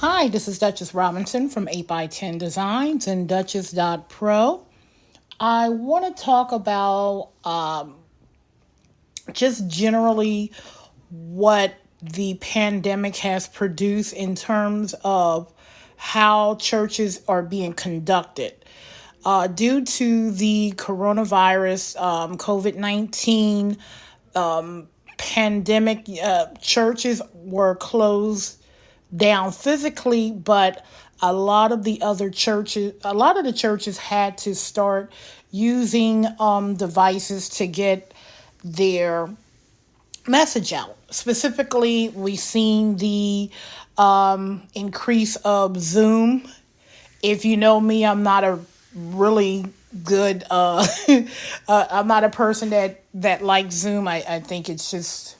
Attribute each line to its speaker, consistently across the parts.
Speaker 1: Hi, this is Duchess Robinson from 8 by 10 Designs and Duchess.pro. I want to talk about just generally what the pandemic has produced in terms of how churches are being conducted. Due to the coronavirus, COVID-19 pandemic, churches were closed down physically, but a lot of the churches had to start using devices to get their message out. Specifically, we've seen the increase of Zoom. If you know me, I'm not a really good I'm not a person that likes Zoom. I think it's just,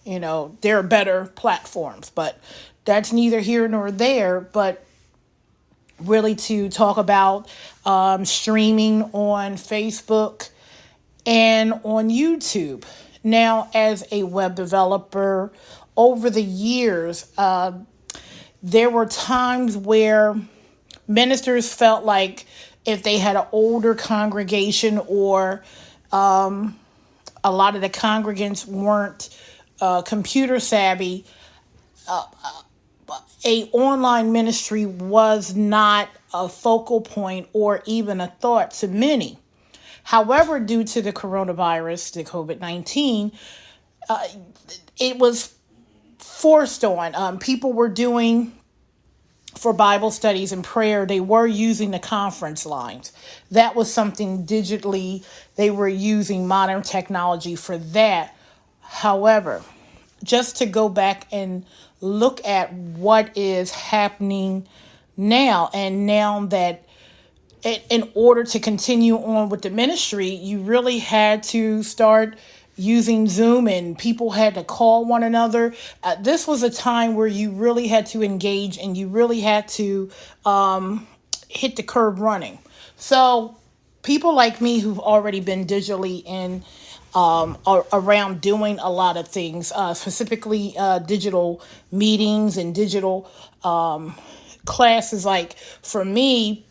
Speaker 1: there are better platforms, but that's neither here nor there. But really to talk about streaming on Facebook and on YouTube. Now, as a web developer, over the years, there were times where ministers felt like if they had an older congregation or a lot of the congregants weren't computer savvy, a online ministry was not a focal point or even a thought to many. However, due to the coronavirus, the COVID-19, it was forced on. People were doing, for Bible studies and prayer, they were using the conference lines. That was something digitally, they were using modern technology for that. However, just to go back and look at what is happening now, and now that in order to continue on with the ministry, you really had to start using Zoom and people had to call one another. This was a time where you really had to engage and you really had to hit the curb running. So people like me who've already been digitally in around doing a lot of things, specifically digital meetings and digital classes. Like for me,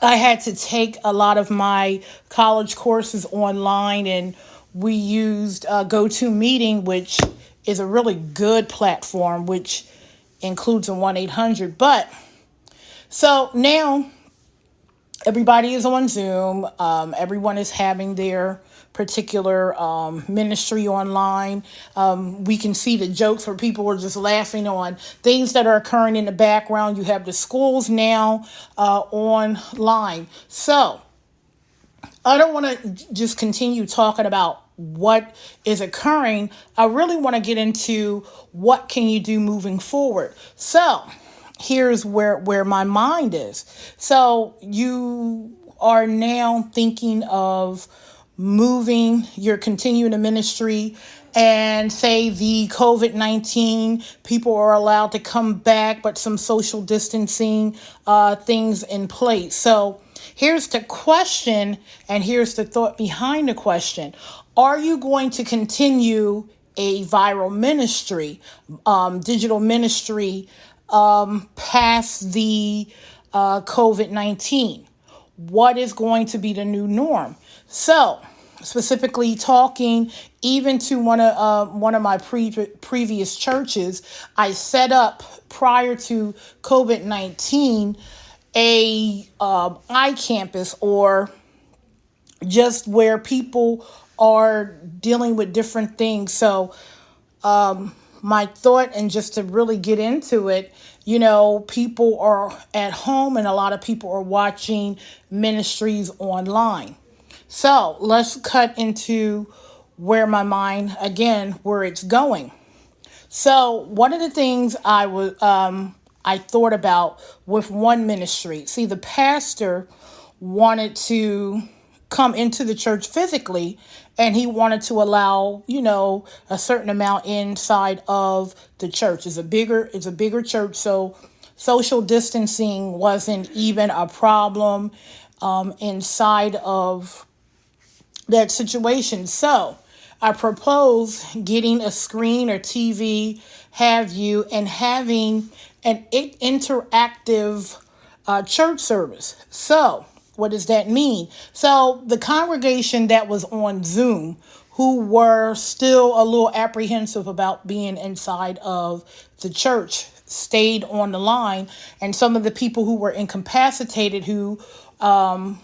Speaker 1: I had to take a lot of my college courses online, and we used GoToMeeting, which is a really good platform, which includes a 1-800. But so now everybody is on Zoom. Everyone is having their particular ministry online. We can see the jokes where people are just laughing on things that are occurring in the background. You have the schools now online. So I don't want to just continue talking about what is occurring. I really want to get into what can you do moving forward. So here's where my mind is. So you are now thinking of moving, you're continuing the ministry, and say the COVID-19, people are allowed to come back, but some social distancing things in place. So here's the question, and here's the thought behind the question. Are you going to continue a viral ministry, digital ministry, past the COVID-19? What is going to be the new norm? So, specifically talking even to one of my previous churches, I set up prior to COVID-19 a iCampus, or just where people are dealing with different things. So my thought, and just to really get into it, people are at home and a lot of people are watching ministries online. So let's cut into where my mind, again, where it's going. So one of the things I thought about with one ministry, see, the pastor wanted to come into the church physically, and he wanted to allow, a certain amount inside of the church. It's a bigger church, so social distancing wasn't even a problem inside of that situation. So I propose getting a screen or TV, have you, and having an interactive church service. So, what does that mean? So, the congregation that was on Zoom, who were still a little apprehensive about being inside of the church, stayed on the line, and some of the people who were incapacitated, who got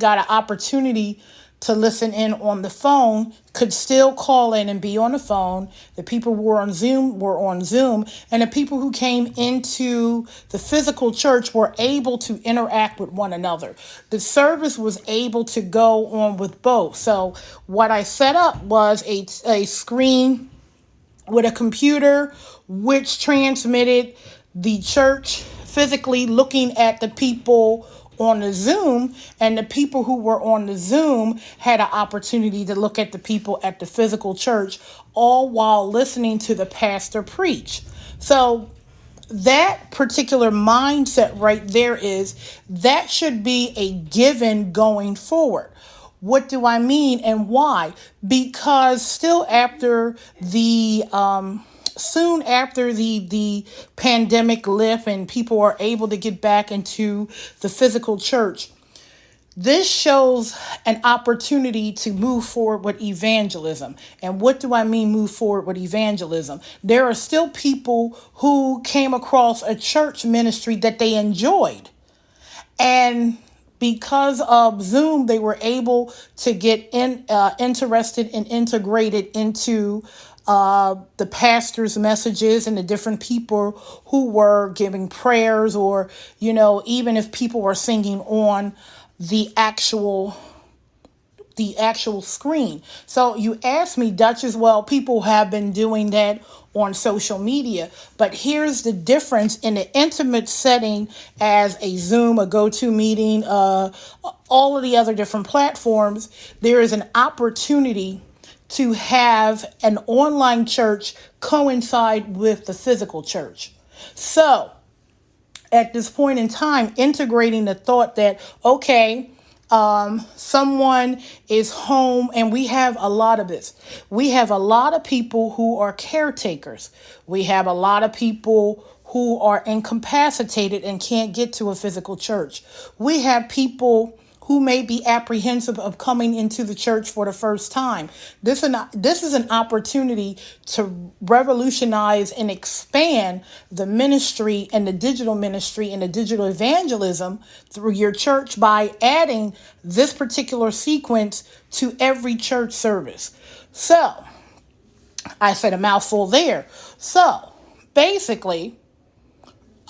Speaker 1: an opportunity to listen in on the phone, could still call in and be on the phone. The people who were on Zoom, and the people who came into the physical church were able to interact with one another. The service was able to go on with both. So what I set up was a screen with a computer, which transmitted the church physically looking at the people on the Zoom, and the people who were on the Zoom had an opportunity to look at the people at the physical church, all while listening to the pastor preach. So that particular mindset right there that should be a given going forward. What do I mean and why? Because still soon after the pandemic lift and people are able to get back into the physical church, this shows an opportunity to move forward with evangelism. And what do I mean move forward with evangelism? There are still people who came across a church ministry that they enjoyed, and because of Zoom, they were able to get interested and integrated into the pastor's messages and the different people who were giving prayers, or, even if people were singing on the actual screen. So you asked me, Duchess, well, people have been doing that on social media, but here's the difference in the intimate setting as a Zoom, a GoToMeeting, all of the other different platforms. There is an opportunity to have an online church coincide with the physical church. So at this point in time, integrating the thought that, okay, someone is home, and we have a lot of this. We have a lot of people who are caretakers. We have a lot of people who are incapacitated and can't get to a physical church. We have people who may be apprehensive of coming into the church for the first time. This is an opportunity to revolutionize and expand the ministry and the digital ministry and the digital evangelism through your church by adding this particular sequence to every church service. So, I said a mouthful there. So, basically,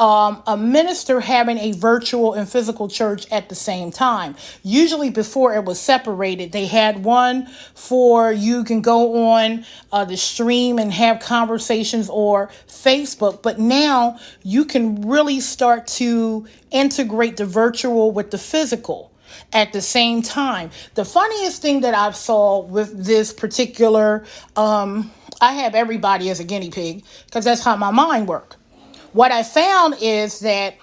Speaker 1: a minister having a virtual and physical church at the same time. Usually before it was separated, they had one for you can go on the stream and have conversations, or Facebook, but now you can really start to integrate the virtual with the physical at the same time. The funniest thing that I've saw with this particular, I have everybody as a guinea pig because that's how my mind works. What I found is that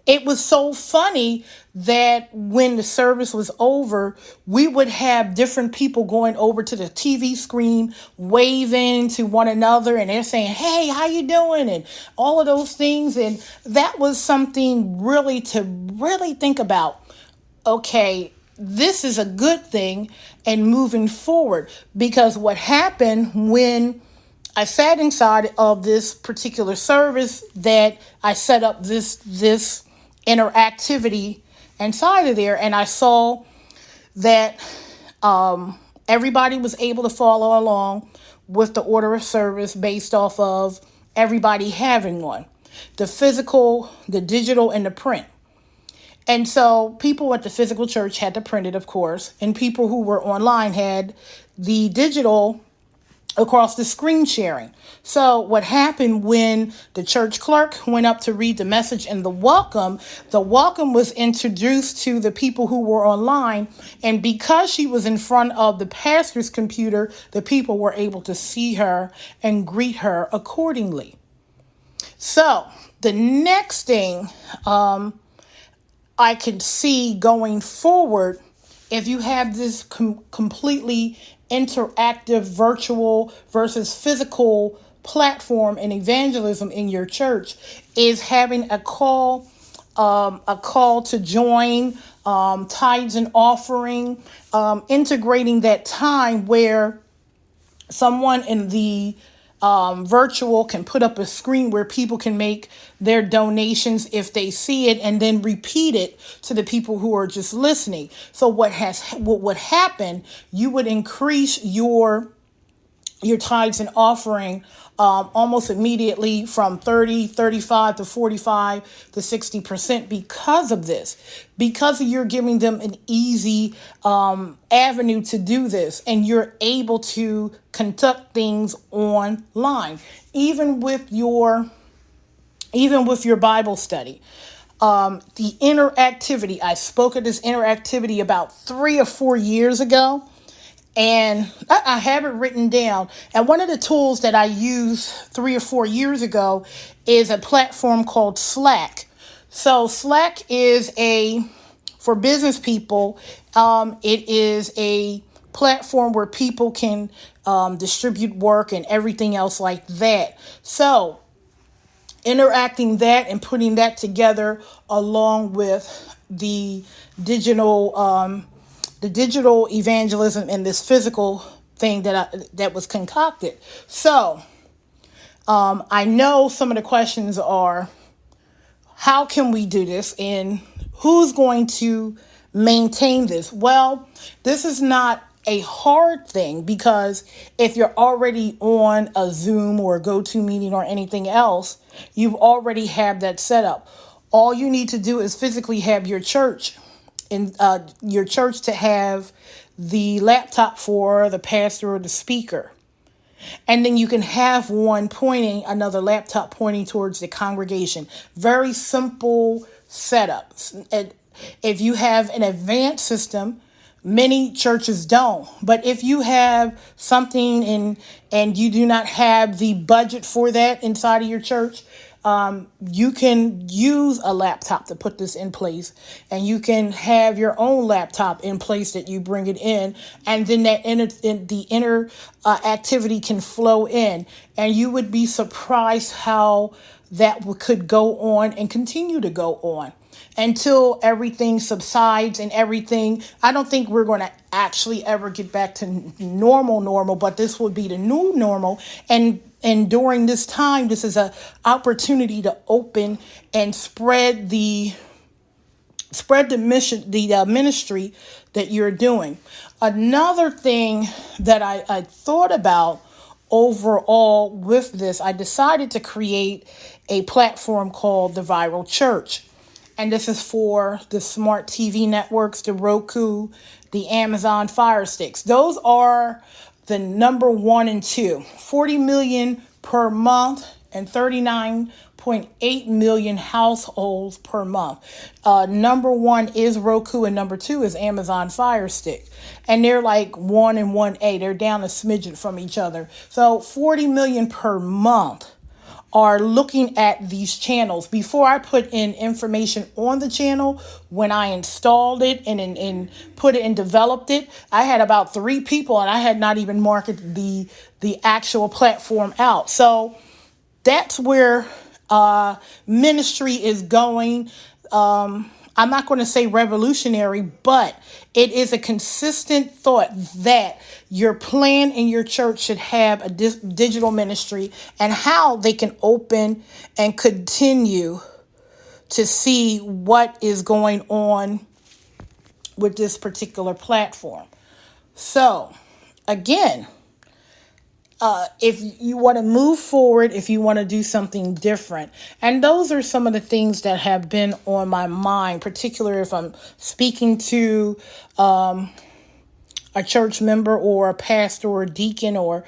Speaker 1: it was so funny that when the service was over, we would have different people going over to the TV screen, waving to one another, and they're saying, "Hey, how you doing?" and all of those things. And that was something really to think about. Okay, this is a good thing and moving forward, because what happened when I sat inside of this particular service that I set up this interactivity inside of there, and I saw that everybody was able to follow along with the order of service based off of everybody having one, the physical, the digital, and the print. And so people at the physical church had to print it, of course, and people who were online had the digital across the screen sharing. So what happened when the church clerk went up to read the message and the welcome was introduced to the people who were online. And because she was in front of the pastor's computer, the people were able to see her and greet her accordingly. So the next thing I can see going forward, if you have this completely interactive virtual versus physical platform and evangelism in your church is having a call to join, tithes and offering, integrating that time where someone in the virtual can put up a screen where people can make their donations if they see it, and then repeat it to the people who are just listening. So what would happen, you would increase your tithes and offering almost immediately from 30, 35 to 45 to 60% because of this, because you're giving them an easy avenue to do this, and you're able to conduct things online, even with your Bible study. The interactivity, I spoke of this interactivity about 3 or 4 years ago. And I have it written down. And one of the tools that I used 3 or 4 years ago is a platform called Slack. So Slack is for business people, it is a platform where people can distribute work and everything else like that. So interacting that and putting that together along with the digital evangelism and this physical thing that was concocted. So I know some of the questions are, how can we do this, and who's going to maintain this? Well, this is not a hard thing, because if you're already on a Zoom or a GoToMeeting or anything else, you already have that set up. All you need to do is physically have your church to have the laptop for the pastor or the speaker. And then you can have another laptop pointing towards the congregation. Very simple setup. And if you have an advanced system, many churches don't. But if you have something and you do not have the budget for that inside of your church, you can use a laptop to put this in place, and you can have your own laptop in place that you bring it in, and then the inner activity can flow in, and you would be surprised how that could go on and continue to go on until everything subsides and everything. I don't think we're going to actually ever get back to normal, but this would be the new normal. And during this time, this is an opportunity to open and spread the mission, the ministry that you're doing. Another thing that I thought about overall with this, I decided to create a platform called The Viral Church. And this is for the smart TV networks, the Roku, the Amazon Fire Sticks. Those are the number 1 and 2, 40 million per month and 39.8 million households per month. Number 1 is Roku, and number 2 is Amazon Fire Stick. And they're like 1 and 1A. They're down a smidgen from each other. So 40 million per month are looking at these channels. Before I put in information on the channel, when I installed it and put it and developed it, I had about 3 people, and I had not even marketed the actual platform out. So that's where ministry is going. I'm not going to say revolutionary, but it is a consistent thought that your plan in your church should have a digital ministry, and how they can open and continue to see what is going on with this particular platform. So, again, if you want to move forward, if you want to do something different. And those are some of the things that have been on my mind, particularly if I'm speaking to a church member or a pastor or a deacon or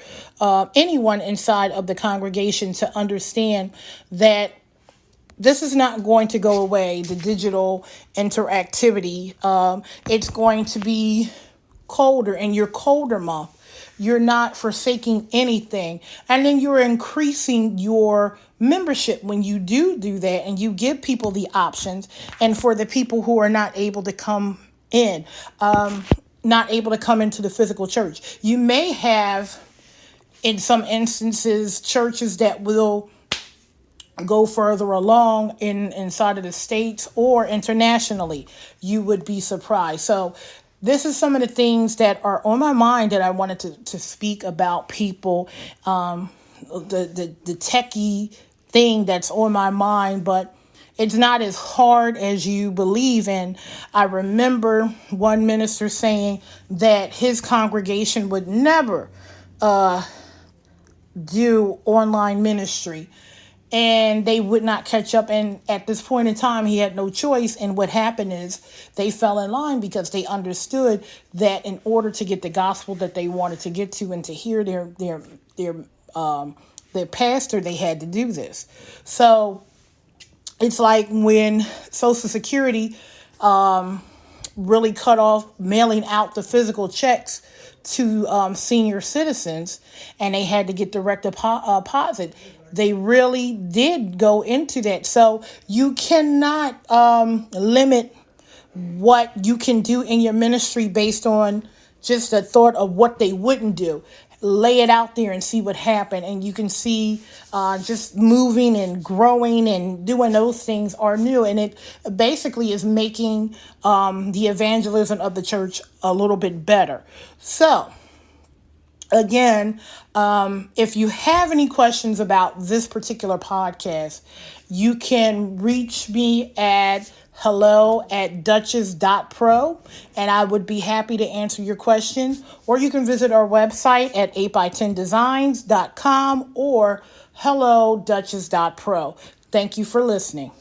Speaker 1: anyone inside of the congregation, to understand that this is not going to go away, the digital interactivity. It's going to be colder, in your colder month. You're not forsaking anything. And then you're increasing your membership when you do that, and you give people the options. And for the people who are not able to come in, not able to come into the physical church. You may have, in some instances, churches that will go further along inside of the states or internationally. You would be surprised. So this is some of the things that are on my mind that I wanted to speak about, people. The techie thing that's on my mind, but it's not as hard as you believe. And I remember one minister saying that his congregation would never do online ministry, and they would not catch up. And at this point in time, he had no choice. And what happened is they fell in line because they understood that in order to get the gospel that they wanted to get to and to hear their pastor, they had to do this. So it's like when Social Security really cut off mailing out the physical checks to senior citizens, and they had to get direct deposit. They really did go into that. So you cannot limit what you can do in your ministry based on just a thought of what they wouldn't do. Lay it out there and see what happened. And you can see just moving and growing and doing those things are new. And it basically is making the evangelism of the church a little bit better. So again, if you have any questions about this particular podcast, you can reach me at hello@duchess.pro, and I would be happy to answer your questions. Or you can visit our website at 8x10designs.com or hello@duchess.pro. Thank you for listening.